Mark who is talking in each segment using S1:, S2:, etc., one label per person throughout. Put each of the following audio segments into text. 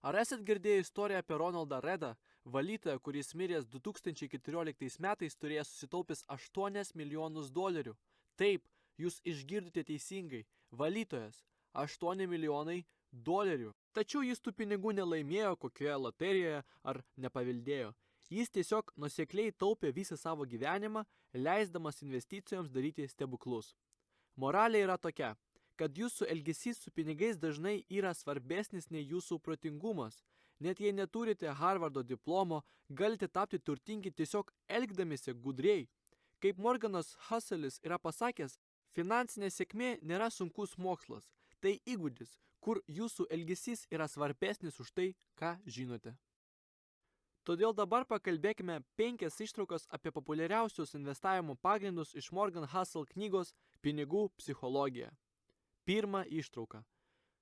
S1: Ar esat girdėję istoriją apie Ronaldą Redą, valytoją, kuris miręs 2014 metais turėjo susitaupęs $8 milijonus? Taip, jūs išgirdote teisingai, valytojas, $8 milijonai. Tačiau jis tų pinigų nelaimėjo kokioje loterijoje ar nepaveldėjo. Jis tiesiog nuosekliai taupė visą savo gyvenimą, leisdamas investicijoms daryti stebuklus. Moralė yra tokia, kad jūsų elgesys su pinigais dažnai yra svarbesnis nei jūsų protingumas. Net jei neturite Harvardo diplomo, galite tapti turtingi tiesiog elgdamiesi gudriai. Kaip Morganas Husselis yra pasakęs, finansinė sėkmė nėra sunkus mokslas. Tai įgūdis, kur jūsų elgesys yra svarbesnis už tai, ką žinote. Todėl dabar pakalbėkime 5 ištraukas apie populiariausius investavimo pagrindus iš Morgan Housel knygos Pinigų psichologija. Pirma ištrauka.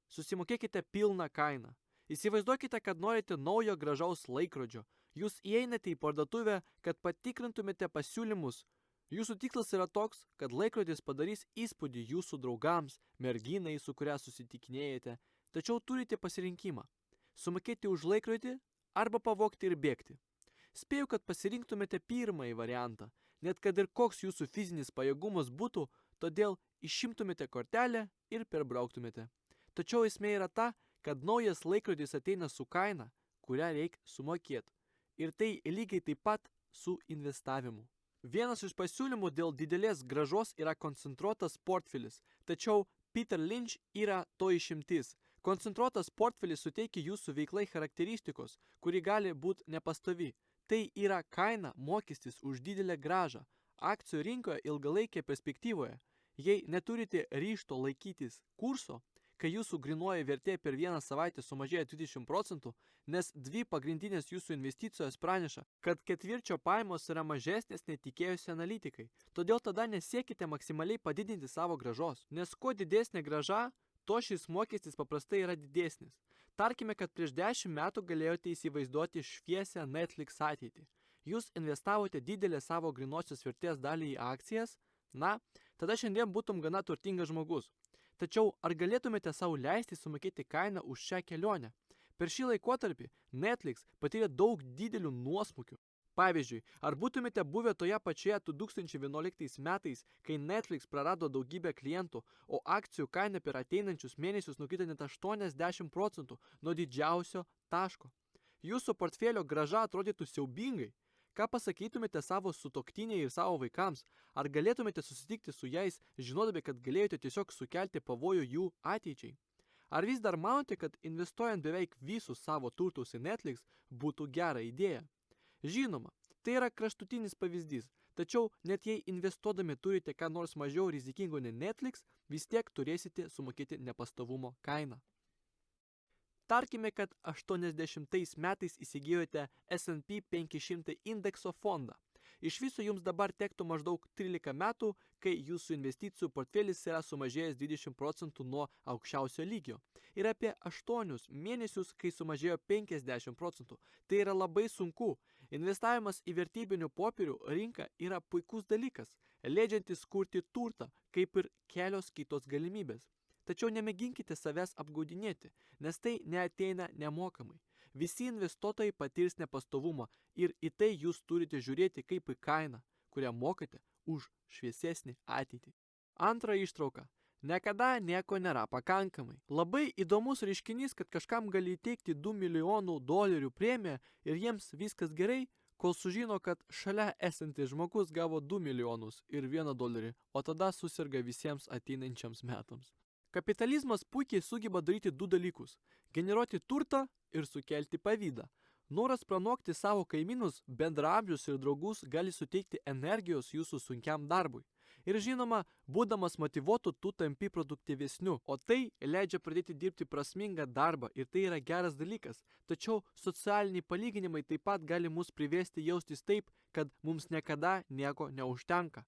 S1: Susimokėkite pilną kainą. Įsivaizduokite, kad norite naujo gražaus laikrodžio. Jūs įeinate į parduotuvę, kad patikrintumėte pasiūlymus. Jūsų tikslas yra toks, kad laikrodis padarys įspūdį jūsų draugams, merginai, su kuria susitikinėjate. Tačiau turite pasirinkimą. Sumokėti už laikrodį arba pavogti ir bėgti. Spėju, kad pasirinktumėte pirmąjį variantą, net kad ir koks jūsų fizinis pajėgumas būtų, todėl išimtumėte kortelę ir perbrauktumėte. Tačiau esmė yra ta, kad naujas laikrodis ateina su kaina, kurią reikia sumokėti. Ir tai lygiai taip pat su investavimu. Vienas iš pasiūlymų dėl didelės grąžos yra koncentruotas portfelis, tačiau Peter Lynch yra to išimtis. Koncentruotas portfelis suteikia jūsų veiklai charakteristikos, kuri gali būti nepastovi. Tai yra kaina mokestis už didelę grąžą. Akcijų rinkoje ilgalaikėje perspektyvoje, jei neturite ryžto laikytis kurso, kai jūsų grynoji vertė per vieną savaitę sumažėja 20%, nes 2 pagrindinės jūsų investicijos praneša, kad ketvirčio pajamos yra mažesnės nei tikėjosi analitikai. Todėl tada nesiekite maksimaliai padidinti savo grąžos, nes kuo didesnė grąža, to šis mokestis paprastai yra didesnis. Tarkime, kad prieš 10 metų galėjote įsivaizduoti šviesią Netflix ateitį. Jūs investavote didelę savo grynosios vertės dalį į akcijas, tada šiandien būtum gana turtingas žmogus. Tačiau ar galėtumėte savo leisti sumokėti kainą už šią kelionę? Per šį laikotarpį Netflix patyrė daug didelių nuosmukių. Pavyzdžiui, ar būtumėte buvę toje pačioje 2011 metais, kai Netflix prarado daugybę klientų, o akcijų kaina per ateinančius mėnesius nukrito net 80% nuo didžiausio taško? Jūsų portfelio grąža atrodytų siaubingai. Ką pasakytumėte savo sutuoktiniai ir savo vaikams? Ar galėtumėte susitikti su jais, žinodami, kad galėjote tiesiog sukelti pavojų jų ateičiai? Ar vis dar manote, kad investuojant beveik visus savo turtus į Netflix būtų gera idėja? Žinoma, tai yra kraštutinis pavyzdys, tačiau net jei investuodami turite ką nors mažiau rizikingo nei Netflix, vis tiek turėsite sumokėti nepastovumo kainą. Tarkime, kad 80 metais įsigijote S&P 500 indekso fondą. Iš viso jums dabar tektų maždaug 13 metų, kai jūsų investicijų portfelis yra sumažėjęs 20% nuo aukščiausio lygio. Ir apie 8 mėnesius, kai sumažėjo 50%. Tai yra labai sunku. Investavimas į vertybinių popierių rinką yra puikus dalykas, leidžiantis kurti turtą, kaip ir kelios kitos galimybės. Tačiau nemėginkite savęs apgaudinėti, nes tai neateina nemokamai. Visi investuotojai patirs nepastovumą ir į tai jūs turite žiūrėti kaip į kainą, kurią mokate už šviesesnį ateitį. Antra ištrauka. Niekada nieko nėra pakankamai. Labai įdomus reiškinys, kad kažkam gali įteikti $2 milijonų premiją ir jiems viskas gerai, kol sužino, kad šalia esantis žmogus gavo 2 milijonus ir $1, o tada susirga visiems ateinančiams metams. Kapitalizmas puikiai sugeba daryti 2 dalykus – generuoti turtą ir sukelti pavydą. Noras pranokti savo kaimynus, bendraamžius ir draugus gali suteikti energijos jūsų sunkiam darbui. Ir žinoma, būdamas motyvuotu, tu tampi produktyvesniu, o tai leidžia pradėti dirbti prasmingą darbą ir tai yra geras dalykas. Tačiau socialiniai palyginimai taip pat gali mus privesti jaustis taip, kad mums niekada nieko neužtenka.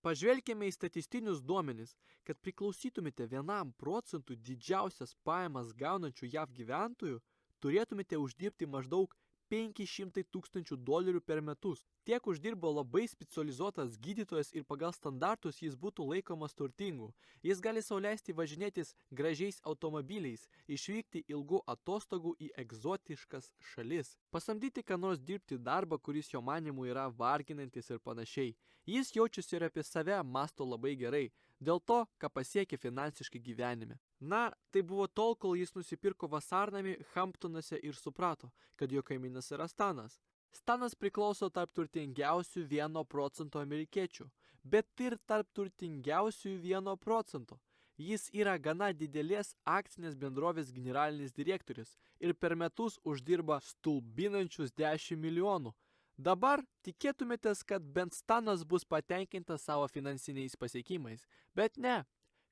S1: Pažvelkime į statistinius duomenis, kad priklausytumėte 1% didžiausias pajamas gaunančių JAV gyventojų, turėtumėte uždirbti maždaug 500 tūkstančių dolerių per metus. Tiek uždirbo labai specializuotas gydytojas ir pagal standartus jis būtų laikomas turtingu. Jis gali sau leisti važinėtis gražiais automobiliais, išvykti ilgų atostogų į egzotiškas šalis, pasamdyti ką nors dirbti darbą, kuris jo manymu yra varginantis ir panašiai. Jis jaučiasi ir apie save masto labai gerai, dėl to, ką pasiekė finansiškai gyvenime. Na, tai buvo tol, kol jis nusipirko vasarnamį Hamptonuose ir suprato, kad jo kaimynas yra Stanas. Stanas priklauso tarp turtingiausių 1% amerikiečių, bet ir tarp turtingiausių 1%. Jis yra gana didelės akcinės bendrovės generalinis direktorius ir per metus uždirba stulbinančius 10 milijonų. Dabar tikėtumėtės, kad bent Stanas bus patenkintas savo finansiniais pasiekimais, bet ne.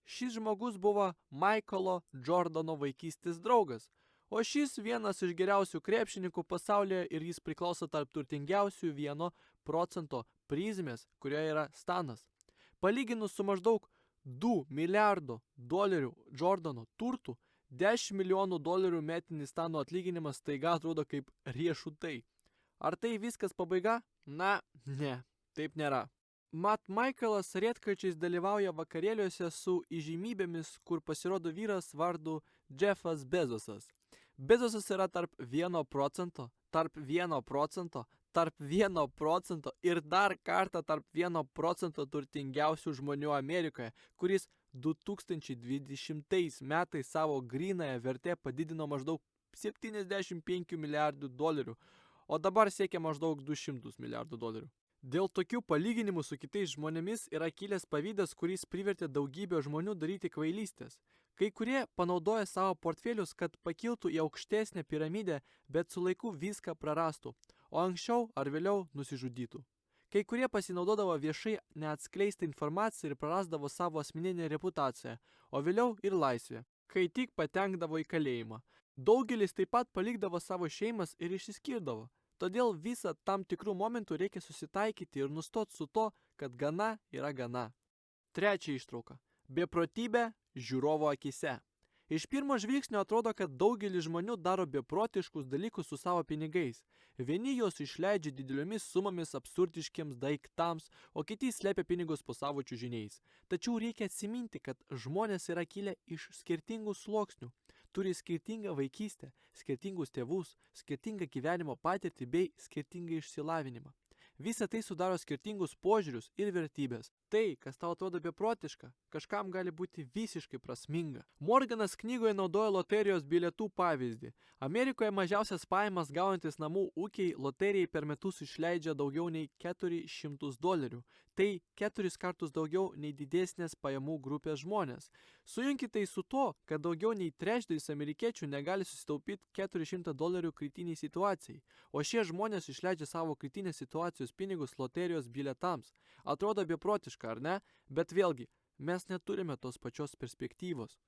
S1: Šis žmogus buvo Michaelo Jordano vaikystės draugas, o šis vienas iš geriausių krepšininkų pasaulyje ir jis priklauso tarp turtingiausių 1% prizmės, kurioje yra Stanas. Palyginus su maždaug 2 milijardų dolerių Jordano turtų, 10 milijonų dolerių metinis Stano atlyginimas staiga atrodo kaip riešutai. Ar tai viskas pabaiga? Na, ne, taip nėra. Mat Michaelas retkarčiais dalyvauja vakarėliuose su įžymybėmis, kur pasirodo vyras vardu Jeffas Bezosas. Bezosas yra tarp 1%, tarp 1%, tarp 1% ir dar kartą tarp 1% turtingiausių žmonių Amerikoje, kuris 2020 metais savo grynąją vertę padidino maždaug 75 milijardų dolerių, o dabar siekia maždaug 200 milijardų dolerių. Dėl tokių palyginimų su kitais žmonėmis yra kilęs pavydas, kuris privertė daugybę žmonių daryti kvailystės. Kai kurie panaudoja savo portfelius, kad pakiltų į aukštesnę piramidę, bet su laiku viską prarastų, o anksčiau ar vėliau nusižudytų. Kai kurie pasinaudodavo viešai neatskleistą informaciją ir prarasdavo savo asmeninę reputaciją, o vėliau ir laisvę, kai tik patenkdavo į kalėjimą. Daugelis taip pat palikdavo savo šeimas ir išsiskirdavo. Todėl visą tam tikrų momentų reikia susitaikyti ir nustoti su to, kad gana yra gana. Trečia ištrauka. Beprotybė žiūrovo akise. Iš pirmo žvilgsnio atrodo, kad daugelis žmonių daro beprotiškus dalykus su savo pinigais. Vieni juos išleidžia dideliomis sumomis absurdiškiams daiktams, o kiti slepia pinigus po savo čiužiniais. Tačiau reikia atsiminti, kad žmonės yra kilę iš skirtingų sluoksnių. Turi skirtingą vaikystę, skirtingus tėvus, skirtingą gyvenimo patirtį bei skirtingą išsilavinimą. Visa tai sudaro skirtingus požiūrius ir vertybės. Tai, kas tau atrodo beprotiška, kažkam gali būti visiškai prasminga. Morganas knygoje naudoja loterijos bilietų pavyzdį. Amerikoje mažiausias pajamas gaunantis namų ūkiai loterijai per metus išleidžia daugiau nei $400. Tai 4 kartus daugiau nei didesnės pajamų grupės žmonės. Sujunkite tai su to, kad daugiau nei trečdalis amerikiečių negali susitaupyti $400 kritiniai situacijai, o šie žmonės išleidžia savo kritinės situacijos pinigus loterijos bilietams. Atrodo beprotiška, ar ne? Bet vėlgi, mes neturime tos pačios perspektyvos.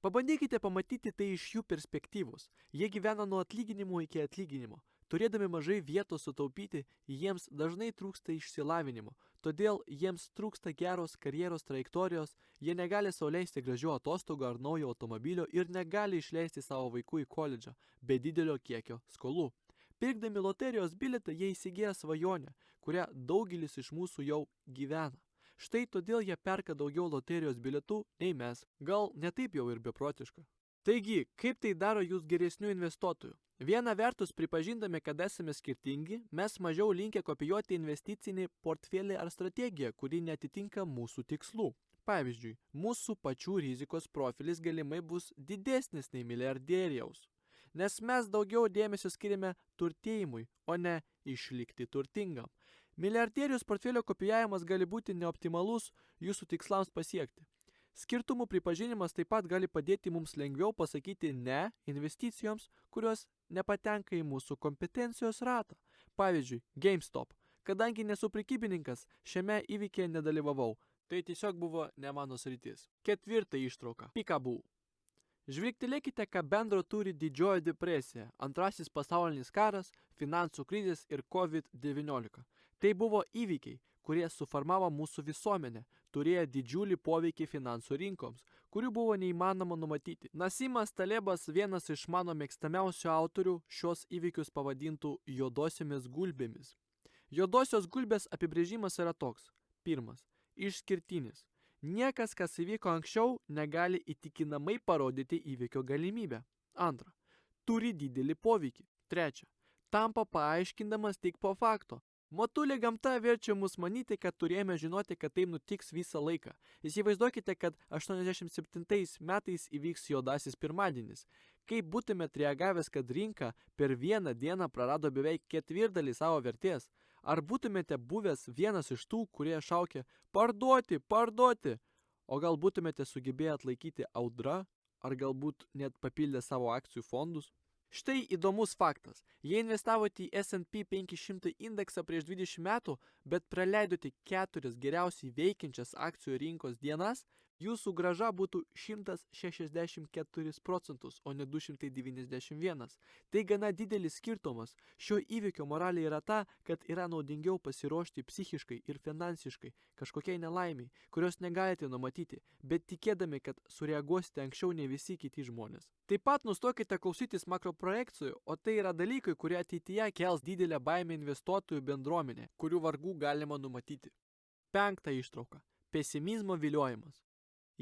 S1: Pabandykite pamatyti tai iš jų perspektyvos. Jie gyvena nuo atlyginimo iki atlyginimo. Turėdami mažai vietos sutaupyti, jiems dažnai trūksta išsilavinimo, todėl jiems trūksta geros karjeros trajektorijos, jie negali sau leisti gražių atostogų ar naujo automobilio ir negali išleisti savo vaikų į koledžą be didelio kiekio skolų. Pirkdami loterijos bilietą jie įsigyja svajonę, kurią daugelis iš mūsų jau gyvena. Štai todėl jie perka daugiau loterijos bilietų nei mes. Gal netaip jau ir beprotiška. Taigi, kaip tai daro jūs geresnių investuotojų? Viena vertus, pripažindami, kad esame skirtingi, mes mažiau linkę kopijuoti investicinį portfelį ar strategiją, kuri netitinka mūsų tikslų. Pavyzdžiui, mūsų pačių rizikos profilis galimai bus didesnis nei milijardieriaus, nes mes daugiau dėmesio skiriame turtėjimui, o ne išlikti turtingam. Milijardierius portfelio kopijavimas gali būti neoptimalus jūsų tikslams pasiekti. Skirtumų pripažinimas taip pat gali padėti mums lengviau pasakyti ne investicijoms, kurios nepatenka į mūsų kompetencijos ratą. Pavyzdžiui, GameStop. Kadangi nesu prekybininkas, šiame įvykyje nedalyvavau. Tai tiesiog buvo ne mano sritis. Ketvirta ištrauka. Peekaboo. Žvilgtelėkite, ką bendro turi didžioji depresija, antrasis pasaulinis karas, finansų krizės ir COVID-19. Tai buvo įvykiai, kurie suformavo mūsų visuomenę, turėjo didžiulį poveikį finansų rinkoms, kurių buvo neįmanoma numatyti. Nasimas Talebas, vienas iš mano mėgstamiausių autorių, šios įvykius pavadintų juodosiomis gulbėmis. Juodosios gulbės apibrėžimas yra toks. Pirmas. Išskirtinis. Niekas, kas įvyko anksčiau, negali įtikinamai parodyti įvykio galimybę. Antra. Turi didelį poveikį. Trečia. Tampa paaiškindamas tik po fakto. Motulė gamta verčia mus manyti, kad turėjome žinoti, kad tai nutiks visą laiką. Įsivaizduokite, kad 87 metais įvyks juodasis pirmadienis. Kaip būtumėt reagavęs, kad rinka per vieną dieną prarado beveik ketvirtdalį savo vertės? Ar būtumėte buvęs vienas iš tų, kurie šaukė parduoti, parduoti? O gal būtumėte sugebėję atlaikyti audrą? Ar galbūt net papildę savo akcijų fondus? Štai įdomus faktas. Jei investavote į S&P 500 indeksą prieš 20 metų, bet praleidote 4 geriausiai veikiančias akcijų rinkos dienas, jūsų grąža būtų 164 procentus, o ne 291. Tai gana didelis skirtumas. Šio įvykio moralė yra ta, kad yra naudingiau pasiruošti psichiškai ir finansiškai kažkokiai nelaimiai, kurios negalite numatyti, bet tikėdami, kad sureaguosite anksčiau nei visi kiti žmonės. Taip pat nustokite klausytis makroprojekcijų, o tai yra dalykai, kurie ateityje kels didelę baimę investuotojų bendruomenė, kurių vargų galima numatyti. 5 ištrauka. Pesimizmo viliojimas.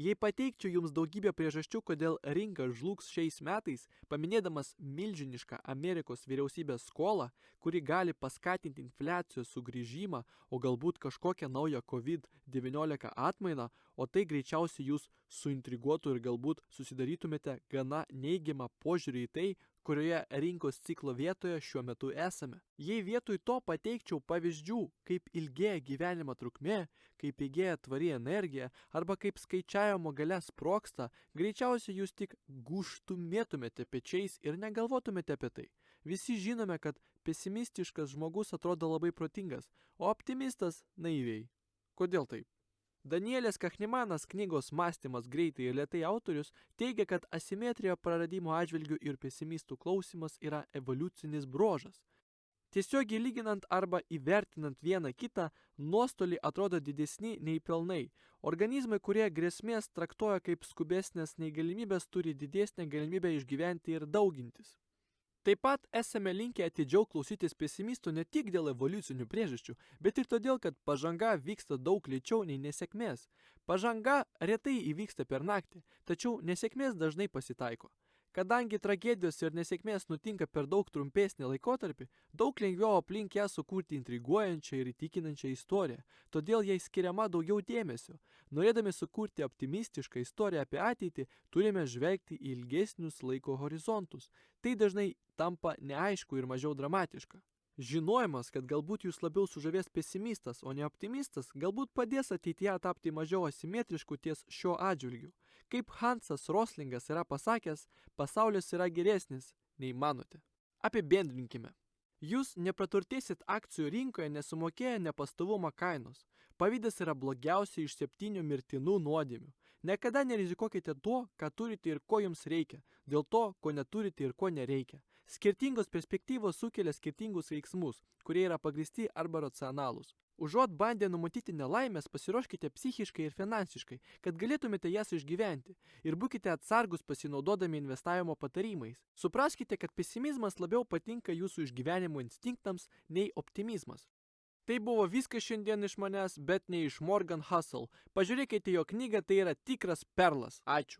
S1: Jei pateikčiau jums daugybę priežasčių, kodėl rinka žlugs šiais metais, paminėdamas milžinišką Amerikos vyriausybės skolą, kuri gali paskatinti infliacijos sugrįžimą, o galbūt kažkokią naują COVID-19 atmainą, o tai greičiausiai jūs suintriguotų ir galbūt susidarytumėte gana neigiamą požiūrį į tai, kurioje rinkos ciklo vietoje šiuo metu esame. Jei vietoj to pateikčiau pavyzdžių, kaip ilgėja gyvenimo trukmė, kaip įgėja tvari energija arba kaip skaičiavimo galia sprogsta, greičiausiai jūs tik gūžtumėtumėte pečiais ir negalvotumėte apie tai. Visi žinome, kad pesimistiškas žmogus atrodo labai protingas, o optimistas naiviai. Kodėl taip? Danielis Kahnimanas, knygos Mąstymas greitai ir lėtai autorius, teigia, kad asimetrija praradimo atžvilgių ir pesimistų klausimas yra evoliucinis bruožas. Tiesiogiai lyginant arba įvertinant vieną kitą, nuostoliai atrodo didesni nei pelnai. Organizmai, kurie grėsmės traktuoja kaip skubesnės nei galimybės, turi didesnę galimybę išgyventi ir daugintis. Taip pat esame linkę atidžiau klausytis pesimistų ne tik dėl evoliucinių priežasčių, bet ir todėl, kad pažanga vyksta daug lėčiau nei nesėkmės. Pažanga retai įvyksta per naktį, tačiau nesėkmės dažnai pasitaiko. Kadangi tragedijos ir nesėkmės nutinka per daug trumpesnį laikotarpį, daug lengviau aplink ją sukurti intriguojančią ir įtikinančią istoriją, todėl jai skiriama daugiau dėmesio. Norėdami sukurti optimistišką istoriją apie ateitį, turime žvelgti į ilgesnius laiko horizontus. Tai dažnai tampa neaišku ir mažiau dramatiška. Žinojimas, kad galbūt jūs labiau sužavės pesimistas, o ne optimistas, galbūt padės ateityje tapti mažiau asimetrišku ties šiuo atžvilgiu. Kaip Hansas Roslingas yra pasakęs, pasaulis yra geresnis, nei manote. Apibendrinkime. Jūs nepraturtėsit akcijų rinkoje nesumokėję nepastovumo kainos. Pavydas yra blogiausia iš 7 mirtinų nuodėmių. Niekada nerizikuokite tuo, ką turite ir ko jums reikia, dėl to, ko neturite ir ko nereikia. Skirtingos perspektyvos sukelia skirtingus veiksmus, kurie yra pagristi arba racionalūs. Užuot bandę numatyti nelaimės, pasiruoškite psichiškai ir finansiškai, kad galėtumėte jas išgyventi, ir būkite atsargus pasinaudodami investavimo patarimais. Supraskite, kad pesimizmas labiau patinka jūsų išgyvenimo instinktams nei optimizmas. Tai buvo viskas šiandien iš manęs, bet ne iš Morgan Housel. Pažiūrėkite jo knygą, tai yra tikras perlas. Ačiū.